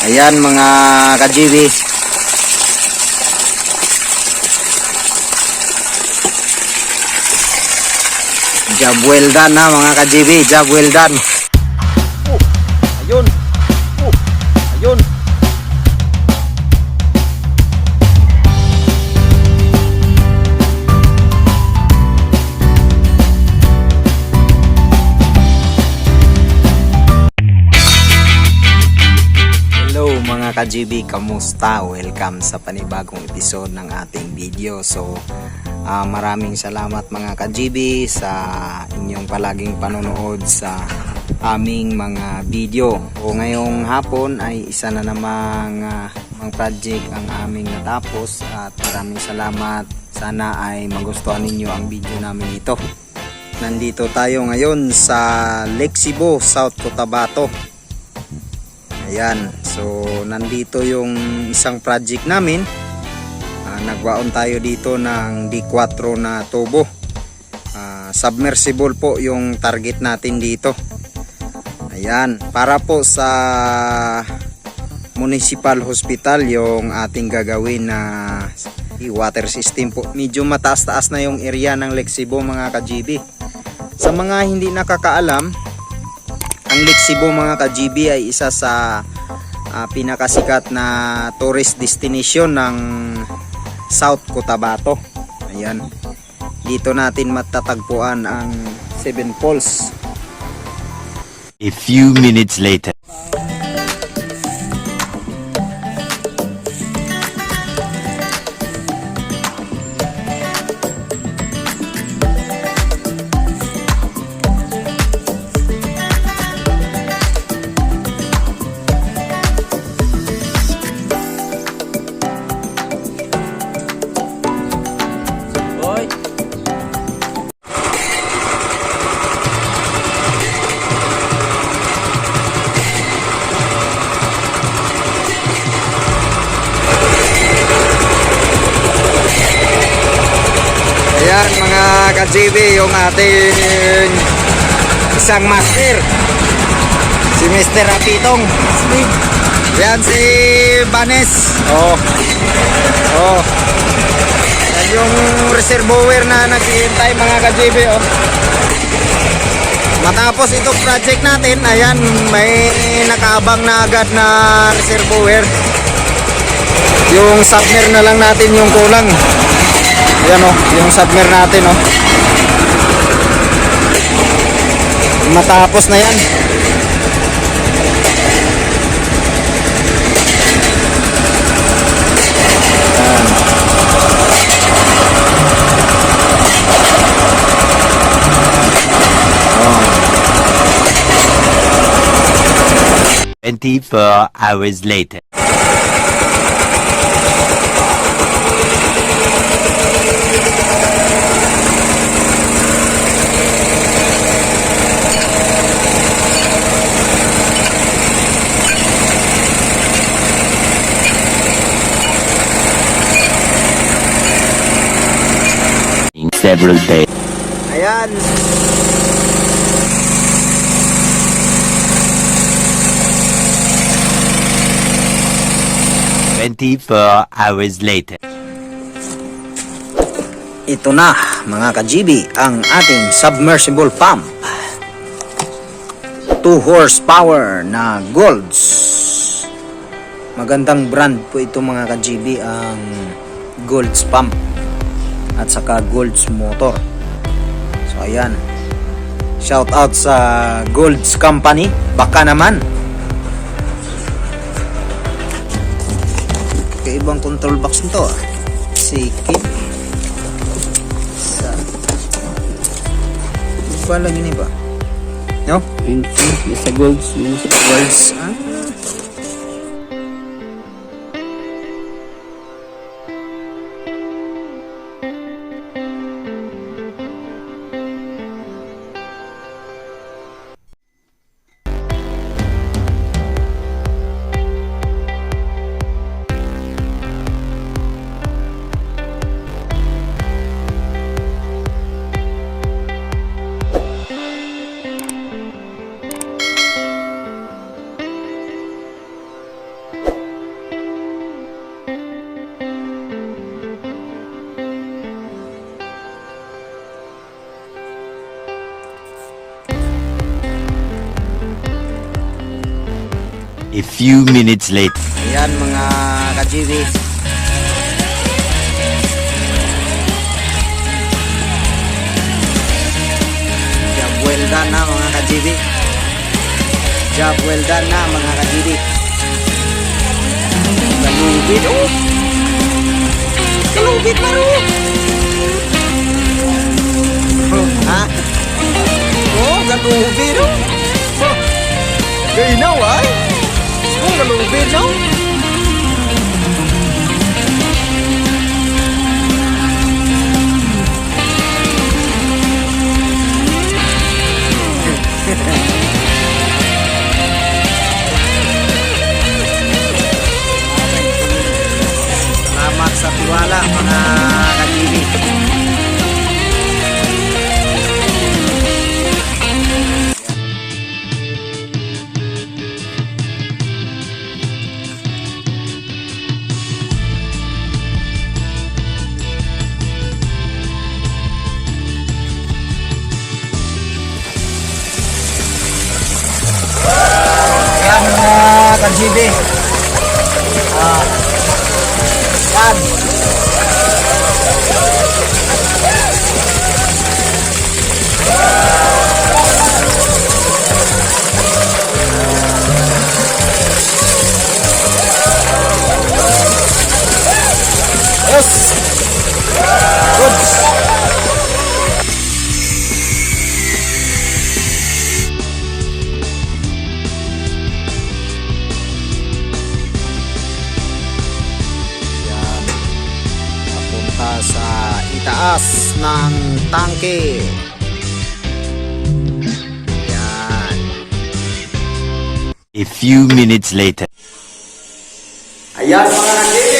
Ayan mga ka-GB. Job well done na mga ka-GB. Job well done. Ayun. Ayun. Mga ka-GB, kamusta? Welcome sa panibagong episode ng ating video. So maraming salamat mga ka-GB sa inyong palaging panonood sa aming mga video. O ngayong hapon ay isa na namang mga project ang aming natapos at maraming salamat. Sana ay magustuhan ninyo ang video namin ito. Nandito tayo ngayon sa Lake Cebu, South Cotabato. Ayan, so nandito yung isang project namin. Nagwaon tayo dito ng D4 na tubo. Submersible po yung target natin dito. Ayan, para po sa Municipal Hospital yung ating gagawin na water system po. Medyo mataas-taas na yung area ng Lake Cebu mga ka-GB. Sa mga hindi nakakaalam, ang Lake Cebu mga ka-GB ay isa sa pinakasikat na tourist destination ng South Cotabato. Ayan. Dito natin matatagpuan ang Seven Falls. A few minutes later. Ayan mga ka-GB, yung ating isang master, si Mr. Rapitong. Yan si Banes. Yan yung reservoir na naghihintay mga ka-GB. Matapos itong project natin, ayan, may nakaabang na agad na reservoir. Yung submer na lang natin yung kulang. Ayan yung submer natin matapos na yan. Ayan. 24 hours later. Several days. Ayan. Hours later. Ito na mga ka-GB ang ating submersible pump. 2 horsepower na Golds. Magandang brand po ito mga ka-GB, ang Golds pump at saka Golds motor. So ayan, shout out sa Golds company, baka naman. Kaibang control box nito sikip sa pala gini ba no? Sa Golds A few minutes later. Ayan mga ka-GB. Job well done na mga ka-GB. Job well done na mga ka-GB. Kalubid oh! Kalubid na rin! Ha? Oh, kalubid oh! Gaynaw ay! Oh, kalubid no? Salamat sa tiwala mga ka-GB. Yan mga ka-GB. Yan. Yes. Good. Yan. Papunta sa itaas ng tangke. Yan. A few minutes later. Ayan mga ka-GB.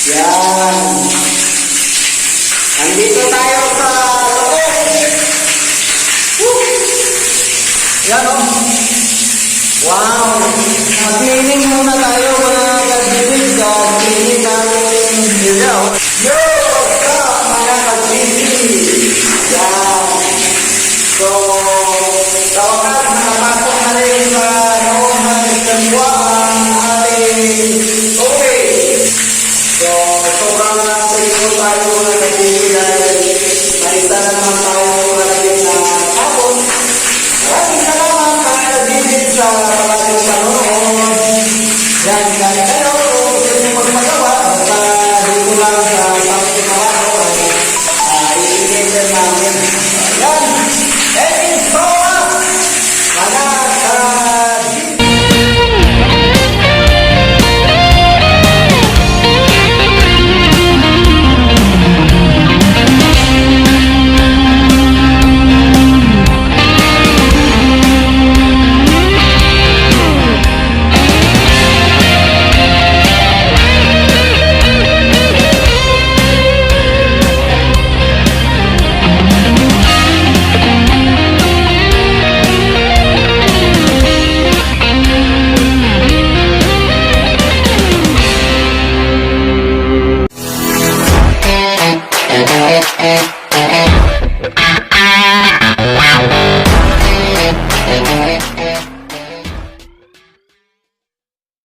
Yan. Andito tayo sa loob. Yan o. Wow. Mag-cleaning muna tayo mga ka-GB. Cleaning namin area. Yo! What's up mga ka-GB? Yan. So, tawagan